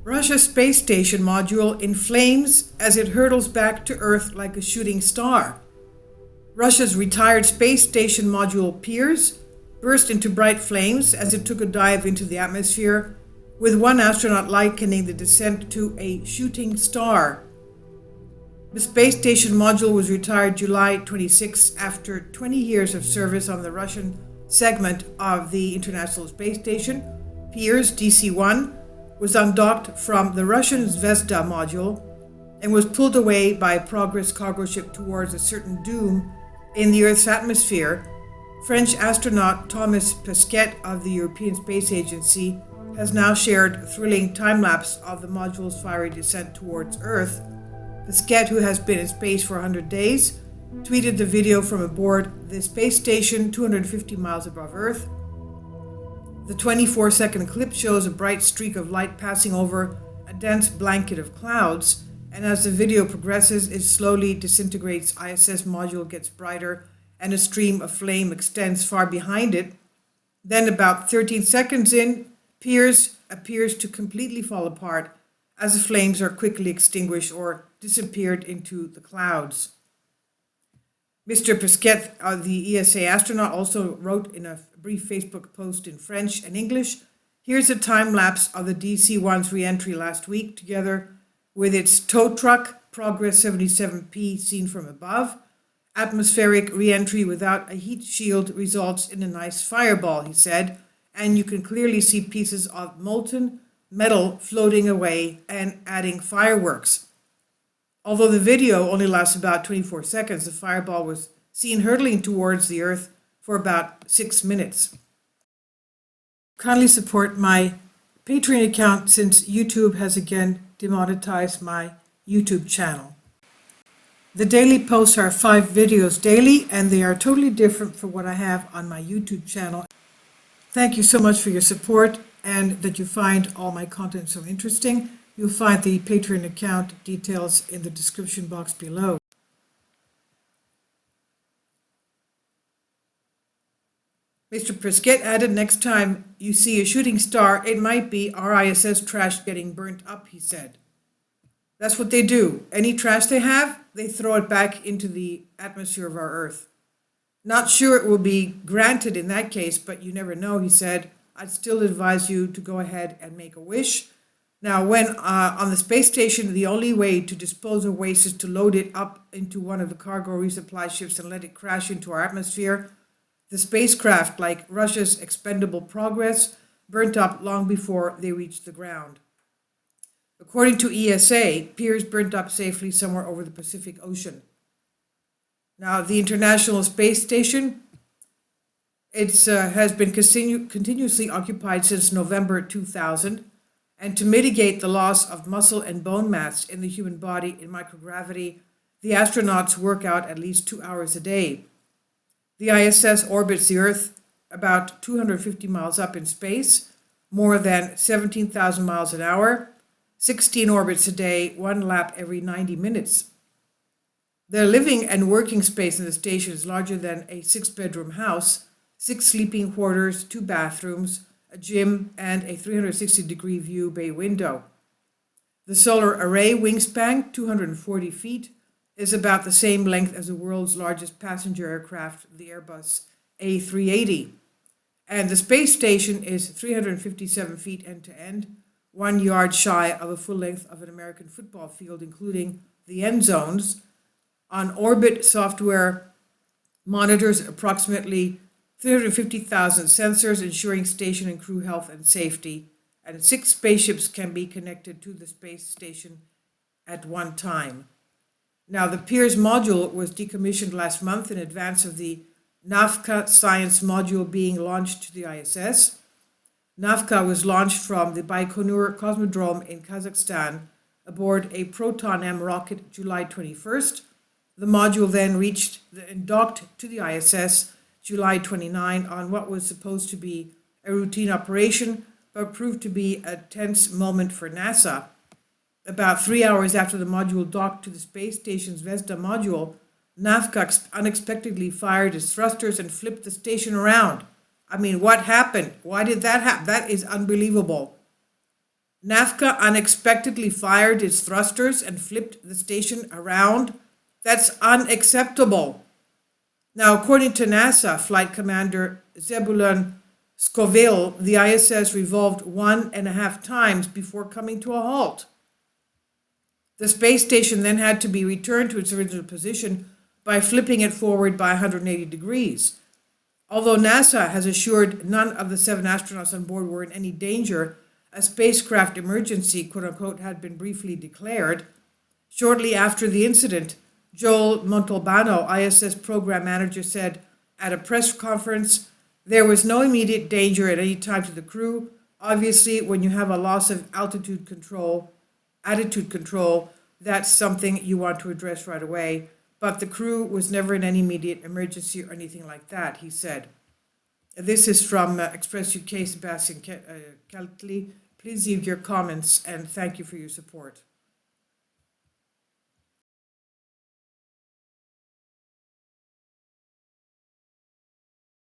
Russia's space station module in flames as it hurtles back to Earth like a shooting star. Russia's retired space station module Piers burst into bright flames as it took a dive into the atmosphere, with one astronaut likening the descent to a shooting star. The space station module was retired July 26 after 20 years of service on the Russian segment of the International Space Station. Piers DC-1 was undocked from the Russian Zvezda module and was pulled away by a Progress cargo ship towards a certain doom in the Earth's atmosphere. French astronaut Thomas Pesquet of the European Space Agency has now shared a thrilling time-lapse of the module's fiery descent towards Earth. Pesquet, who has been in space for 100 days, tweeted the video from aboard the space station 250 miles above Earth. The 24-second clip shows a bright streak of light passing over a dense blanket of clouds, and as the video progresses, it slowly disintegrates. ISS module gets brighter, and a stream of flame extends far behind it. Then, about 13 seconds in, Piers appears to completely fall apart as the flames are quickly extinguished or disappeared into the clouds. Mr. Pesquet, the ESA astronaut, also wrote in a brief Facebook post in French and English, "Here's a time-lapse of the DC-1's reentry last week, together with its tow truck, Progress 77P, seen from above. Atmospheric reentry without a heat shield results in a nice fireball," he said, "and you can clearly see pieces of molten metal floating away and adding fireworks." Although the video only lasts about 24 seconds, the fireball was seen hurtling towards the Earth for about 6 minutes. Kindly support my Patreon account since YouTube has again demonetized my YouTube channel. The daily posts are 5 videos daily, and they are totally different from what I have on my YouTube channel. Thank you so much for your support and that you find all my content so interesting. You'll find the Patreon account details in the description box below. Mr. Pesquet added, "Next time you see a shooting star, it might be our ISS trash getting burnt up," he said. That's what they do. Any trash they have, they throw it back into the atmosphere of our Earth. Not sure it will be granted in that case, but you never know, he said. I'd still advise you to go ahead and make a wish. Now, when on the space station, the only way to dispose of waste is to load it up into one of the cargo resupply ships and let it crash into our atmosphere. The spacecraft, like Russia's expendable Progress, burnt up long before they reached the ground. According to ESA, Piers burnt up safely somewhere over the Pacific Ocean. Now, the International Space Station, has been continuously occupied since November 2000, and to mitigate the loss of muscle and bone mass in the human body in microgravity, the astronauts work out at least 2 hours a day. The ISS orbits the Earth about 250 miles up in space, more than 17,000 miles an hour, 16 orbits a day, 1 lap every 90 minutes. The living and working space in the station is larger than a 6-bedroom house, 6 sleeping quarters, 2 bathrooms, a gym, and a 360-degree view bay window. The solar array wingspan, 240 feet, is about the same length as the world's largest passenger aircraft, the Airbus A380. And the space station is 357 feet end-to-end, 1 yard shy of a full length of an American football field, including the end zones. On orbit, software monitors approximately 350,000 sensors, ensuring station and crew health and safety, and 6 spaceships can be connected to the space station at one time. Now, the Piers module was decommissioned last month in advance of the Nauka science module being launched to the ISS. Nauka was launched from the Baikonur Cosmodrome in Kazakhstan aboard a Proton M rocket July 21st. The module then reached and docked to the ISS July 29 on what was supposed to be a routine operation, but proved to be a tense moment for NASA. About 3 hours after the module docked to the space station's Zvezda module, Nauka unexpectedly fired its thrusters and flipped the station around. I mean, what happened? Why did that happen? That is unbelievable. NAFCA unexpectedly fired its thrusters and flipped the station around. That's unacceptable. Now, according to NASA Flight Commander Zebulon Scoville, the ISS revolved 1.5 times before coming to a halt. The space station then had to be returned to its original position by flipping it forward by 180 degrees. Although NASA has assured none of the 7 astronauts on board were in any danger, a spacecraft emergency, quote-unquote, had been briefly declared. Shortly after the incident, Joel Montalbano, ISS program manager, said at a press conference, "There was no immediate danger at any time to the crew. Obviously, when you have a loss of attitude control, that's something you want to address right away. But the crew was never in any immediate emergency or anything like that," he said. This is from Express UK, Sebastian Keltley. Please leave your comments and thank you for your support.